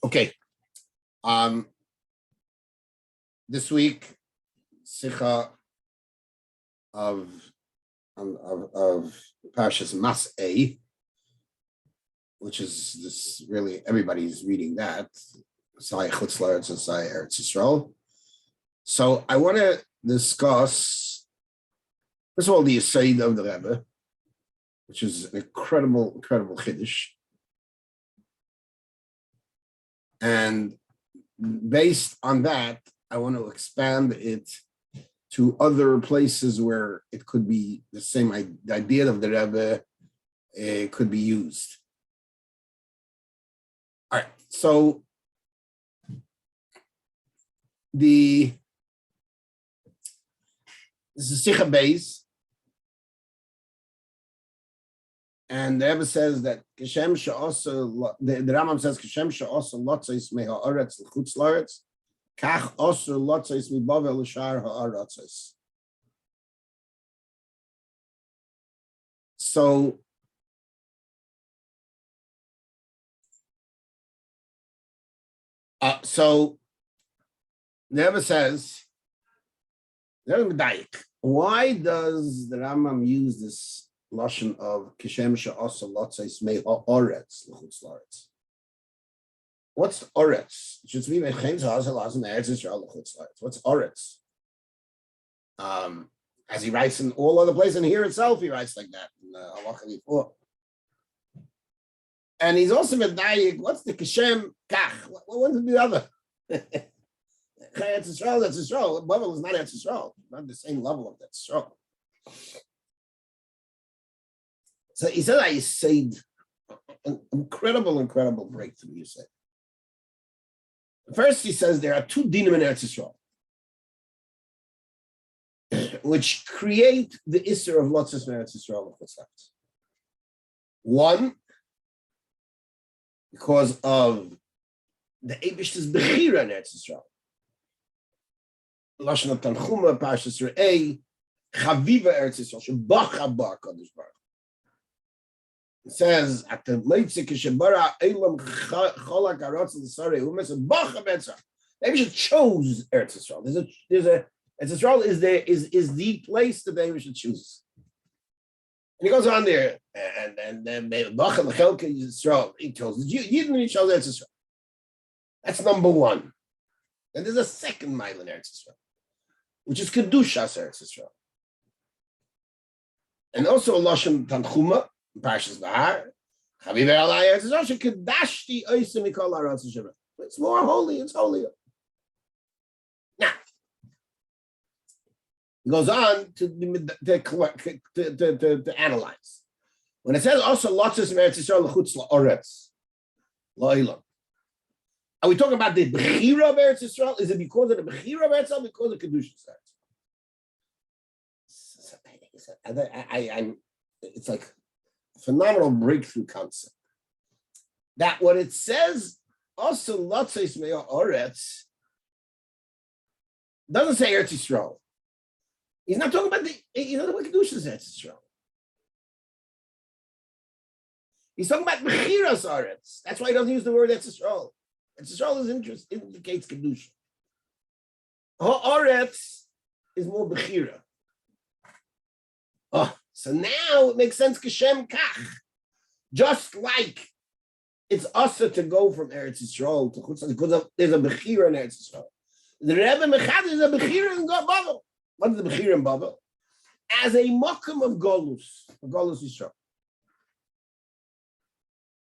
Okay. This week, Sicha of Parshas Masei, which is this really everybody's reading that. Masei Chutz La'aretz and Masei Eretz Yisrael. So I want to discuss, first of all, the Yesod of the Rebbe, which is an incredible chiddush. And based on that, I want to expand it to other places where it could be the same idea of the Rebbe could be used. All right, so this is Sicha Beis, and the Rebbe says that Kishem she'osa, the Rambam says Kishem she'osa lotzos me'ha'aretz l'chutz la'aretz, kach osa lotzos mi'bavel l'shar ha'aratzos. So the Rebbe says, why does the Rambam use this lashon of kishem she'osa lotzos me'ha'aretz l'chutz la'aretz? What's oretz? It should be mechem zehaz halazim eretz Yisrael l'chutz la'aretz. What's oretz? As he writes in all other places, and here itself he writes like that in Halacha before. And he's also medayik. What's the kishem kach? What's the other? Eretz Yisrael, that's Yisrael. Babel is not Eretz Yisrael. Not the same level of that Yisrael. So he said, I said, an incredible breakthrough, you said. First, he says there are two dinim in Eretz Yisrael, which create the Isser of Lotzos Eretz Yisrael. One, because of the Eibishter's Bechira in Eretz Yisrael. Lashon of Tanchuma, Parshas Re'ei, Chaviva Eretz Yisrael, Shebacha Bar Kadosh Baruch. It says at the Leitzik Shebara Elam Cholak Arotz L'Sarei Umes Bacha Betzar. Maybe should chose Eretz Yisrael. There's a Eretz Yisrael is the place that they should choose. And he goes on there and then Bacha L'Chelke Yisrael. He chose the Yidden. He chose Eretz Yisrael. That's number one. And there's a second mile in Eretz Yisrael, which is Kedushas Eretz Yisrael, and also a Lashon Tanchuma. Parshas Bahar, it's more holy, it's holier. Now, he goes on to analyze. When it says also lotzos Eretz Yisrael l'chutz la'aretz, la'ilam, are we talking about the Bechira of Eretz Yisrael? Is it because of the Bechira of Eretz Yisrael, because of Kedushas Eretz? It's like phenomenal breakthrough concept. That what it says also lotzos me'ha'aretz doesn't say Eretz Yisrael. He's not talking about the Kedushas Eretz Yisrael. He's talking about Bechiras Aretz. That's why he doesn't use the word Eretz Yisrael. Eretz Yisrael indicates Kedusha. Ha'aretz is more Bechira. Oh. So now it makes sense, Kishem Kach. Just like it's usher to go from Eretz Yisrael to Chutz, because there's a Bechira in Eretz Yisrael. The Rebbe Mechad is a Bechira in Babel. What is the Bechira in Babel? As a Mokum of Golus Yisrael.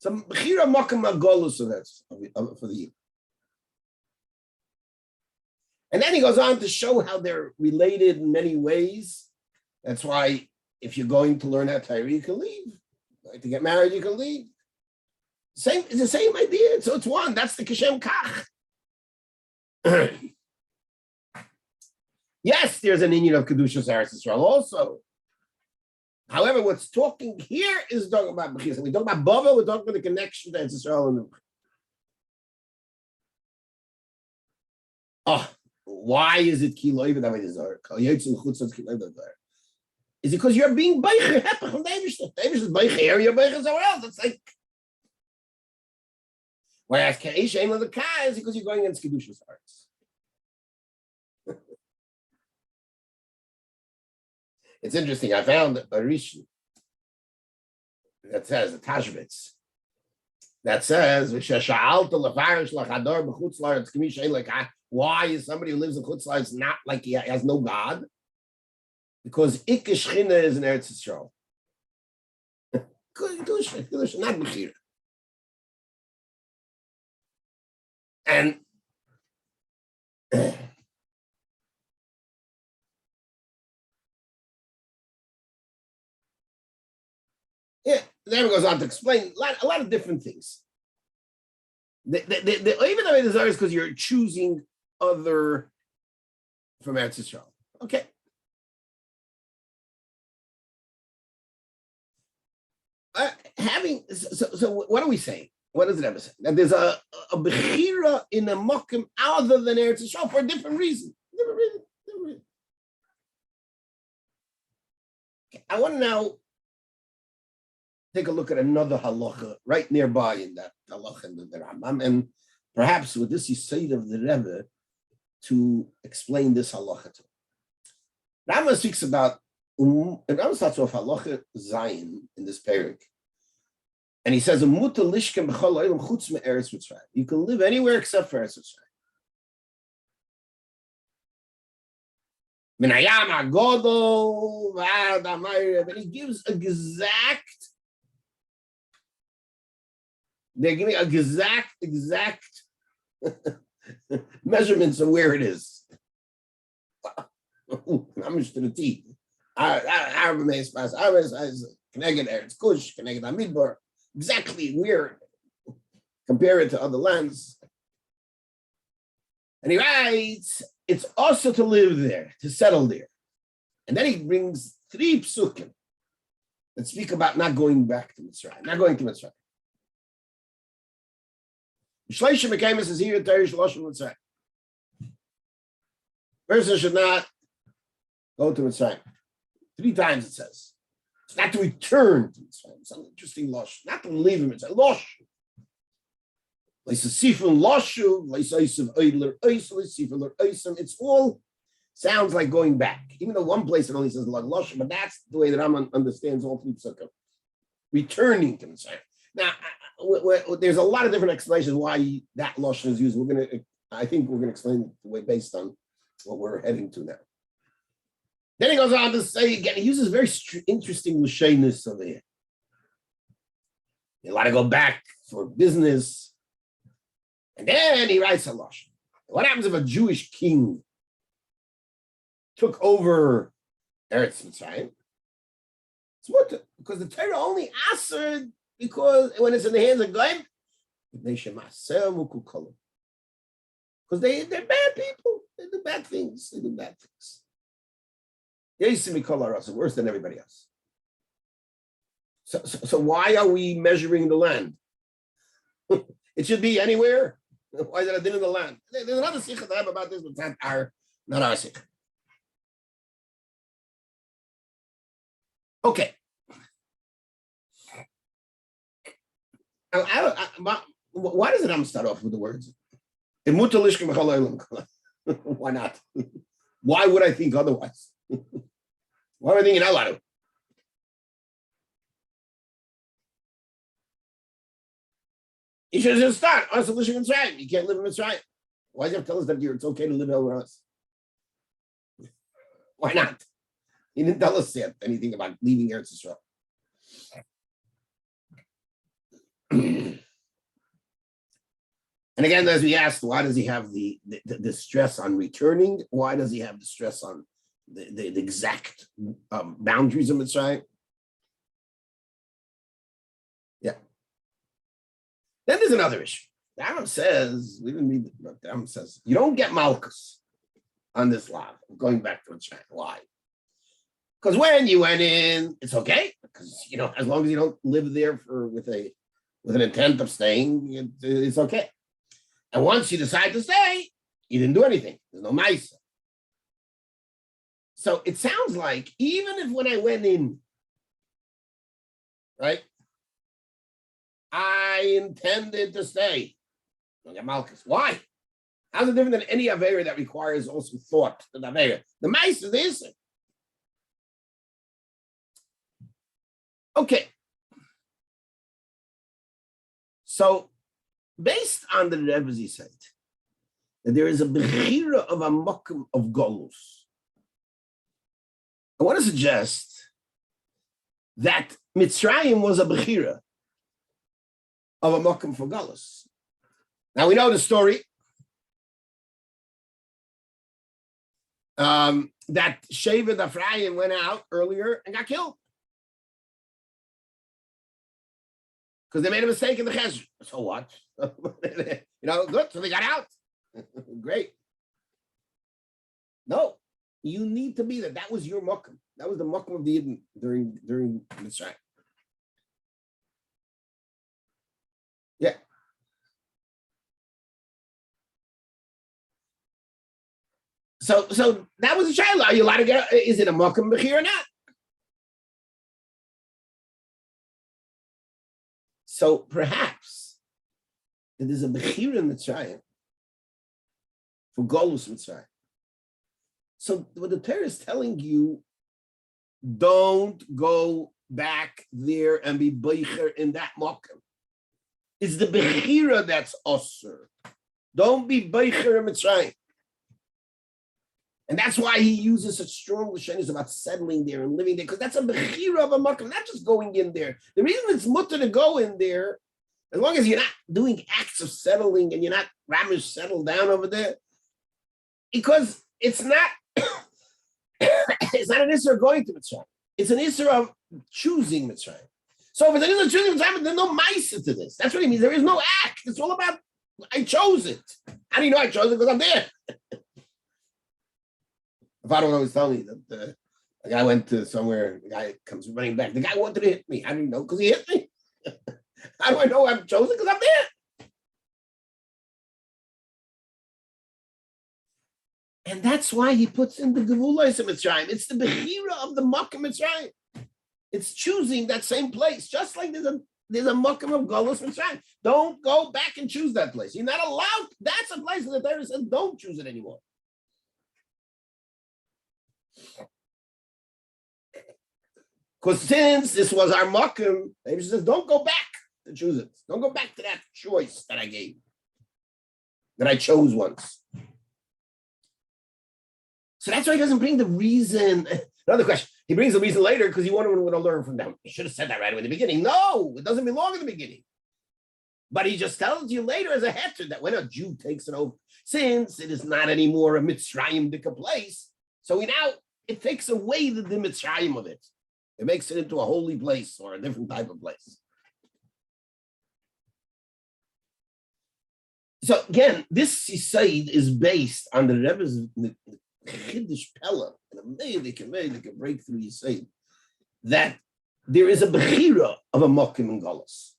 So Bechira Mokum of Golus for the year. And then he goes on to show how they're related in many ways. That's why if you're going to learn how Torah, you can leave. Like to get married, you can leave. It's the same idea. So it's one. That's the Kishem Kach. Yes, there's an Indian of Kedushas Eretz Yisrael also. However, what's talking here is talking about Bechira. So we talk about Babel, we're talking about the connection to Eretz Yisrael and the why is it Kiloi v'David Zor? Is it because you're being beicher hepech from the Eibishter? The Eibishter is beicher here, you're beicher somewhere else. It's like Why I ask Ka'isha Ein the Ka is because you're going against Kedusha's hearts. It's interesting. I found a Rishon that says, a Tashbitz, that says, why is somebody who lives in Chutz La'aretz not like he has no God? Because Ikkesh China is in Eretz Yisrael. Kedusha, not Bechira. And yeah, then it goes on to explain a lot of different things. Even though it is because you're choosing other from Eretz Yisrael. Okay. So what are we saying? What does it ever say? That there's a bechira in a mokum other than Eretz Yisrael for a different reason. Different reason. Okay, I want to now take a look at another halacha right nearby in that halacha in the Rambam, and perhaps with this Yisayid of the Rebbe to explain this halacha to. Rambam speaks about, and Rambam starts off halacha Zayin in this parak, and he says, "You can live anywhere except for Eretz Yisrael." And he gives they're giving exact measurements of where it is. I'm just to the T. Exactly where, compare it to other lands. And he writes, it's also to live there, to settle there. And then he brings 3 psukim that speak about not going back to Mitzrayim, not going to Mitzrayim. Shleisha Mekayim says here, Mitzrayim. Person should not go to Mitzrayim. 3 times it says. It's not to return to Mitzrayim. It's an interesting losh. Not to leave him. It's a losh. It's all sounds like going back. Even though one place it only says losh, but that's the way that Rambam understands all 3 psukim. Returning to Mitzrayim. Now, there's a lot of different explanations why that losh is used. I think we're going to explain the way based on what we're heading to now. Then he goes on to say again, he uses very interesting lushayness over here. You want to go back for business. And then he writes a losh. What happens if a Jewish king took over Eretz Mitzrayim? Because the Torah only answered because when it's in the hands of Goyim, because they're bad people. They do bad things. Worse than everybody else. So why are we measuring the land? It should be anywhere. Why is it a din in the land? There's another sikh I have about this, but it's not our sikh. Okay. Why does it start off with the words? Why not? Why would I think otherwise? Why am I thinking out loud? You should just start. You can't live in Mitzrayim. Why does he have to tell us that it's okay to live elsewhere else? Why not? He didn't tell us yet anything about leaving Eretz Yisrael. And again, as we asked, why does he have the stress on returning? Why does he have the stress on the exact boundaries of Mitzrayim? Yeah. Then there's another issue. The Rambam says, we didn't read the Rambam says, you don't get Malchus on this law, going back to Mitzrayim. Why? Because when you went in, it's okay. Because, as long as you don't live there with an intent of staying, it's okay. And once you decide to stay, you didn't do anything. There's no Masei. So it sounds like even if when I went in, right, I intended to stay. Why? How's it different than any Avera that requires also thought? The Avera. The Masei is the Isser. Okay. So, based on the Rebbe's he said that there is a bechira of a makom of golus. I want to suggest that Mitzrayim was a bechira of a makom for golus. Now we know the story that Shevet Ephraim went out earlier and got killed because they made a mistake in the Chesed. So what? Good. So they got out. Great. No, you need to be there. That was your makom. That was the makom of the Yidden during Mitzrayim. Yeah. So that was a child. Are you allowed to get? Is it a makom bechir or not? So perhaps it is a bechir in Mitzrayim for Golus Mitzrayim. So what the Torah is telling you, don't go back there and be beicher in that makom. It's the bechira that's osur. Don't be beicher in Mitzrayim. And that's why he uses such strong lashonos about settling there and living there, because that's a bechira of a makom, not just going in there. The reason it's mutter to go in there, as long as you're not doing acts of settling and you're not ramish settled down over there, because it's not it's not an issur of going to Mitzrayim. It's an issur of choosing Mitzrayim. So if it's an issur of choosing Mitzrayim, there's no Masei to this. That's what he means. There is no act. It's all about I chose it. How do you know I chose it? Because I'm there. If I don't always tell me that the guy went to somewhere, the guy comes running back. The guy wanted to hit me. How do you know? Because he hit me. How do I know I'm chosen? Because I'm there. And that's why he puts in the Gevulos of Mitzrayim. It's the bechira of the makom Mitzrayim. It's choosing that same place, just like there's a makom of Golus Mitzrayim. Don't go back and choose that place. You're not allowed. That's a place that the Torah says don't choose it anymore. Because since this was our makom, David says, don't go back to choose it. Don't go back to that choice that I gave, that I chose once. So that's why he doesn't bring the reason. Another question. He brings the reason later because he wanted to learn from them. He should have said that right away in the beginning. No, it doesn't belong in the beginning. But he just tells you later as a heter that when a Jew takes it over, since it is not anymore a Mitzrayim-dika place, so it takes away the Mitzrayim of it. It makes it into a holy place or a different type of place. So again, this Sisaid is based on the Rebbe's Chiddush Pella, and they can break through Yisaid, that there is a bechira of a makom and Golus.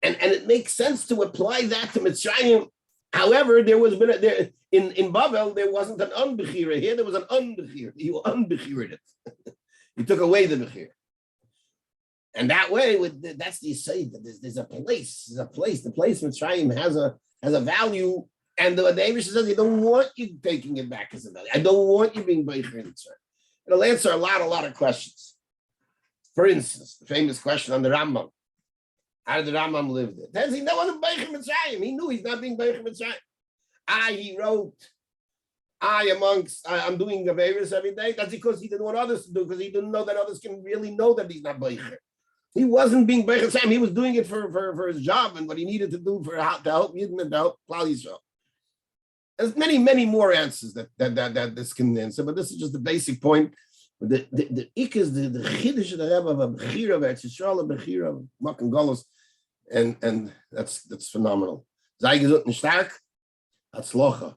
And it makes sense to apply that to Mitzrayim. However, in Bavel, there wasn't an unbechira. Here, there was an unbechira. You unbechired it. You took away the bechira. And that way, that's the Yisaid, that there's a place. There's a place. The place Mitzrayim has a value. And the David says, I don't want you taking it back as a value. I don't want you being beicher in Mitzrayim. It'll answer a lot of questions. For instance, the famous question on the Rambam. How did the Rambam live there? Does he know what beicher Mitzrayim? He knew he's not being beicher Mitzrayim. He wrote, I'm doing Averis every day. That's because he didn't want others to do, because he didn't know that others can really know that he's not beicher. He wasn't being beicher Mitzrayim. He was doing it for his job and what he needed to do to help Yidden and to help Klal Yisrael. There's many more answers that this can answer, but this is just the basic point. The ik is the chiddush of the Rebbe of a bechira of Eretz Yisrael, a bechira of makom Golus, and that's phenomenal. Sei gesund und stark, Hatzlocha.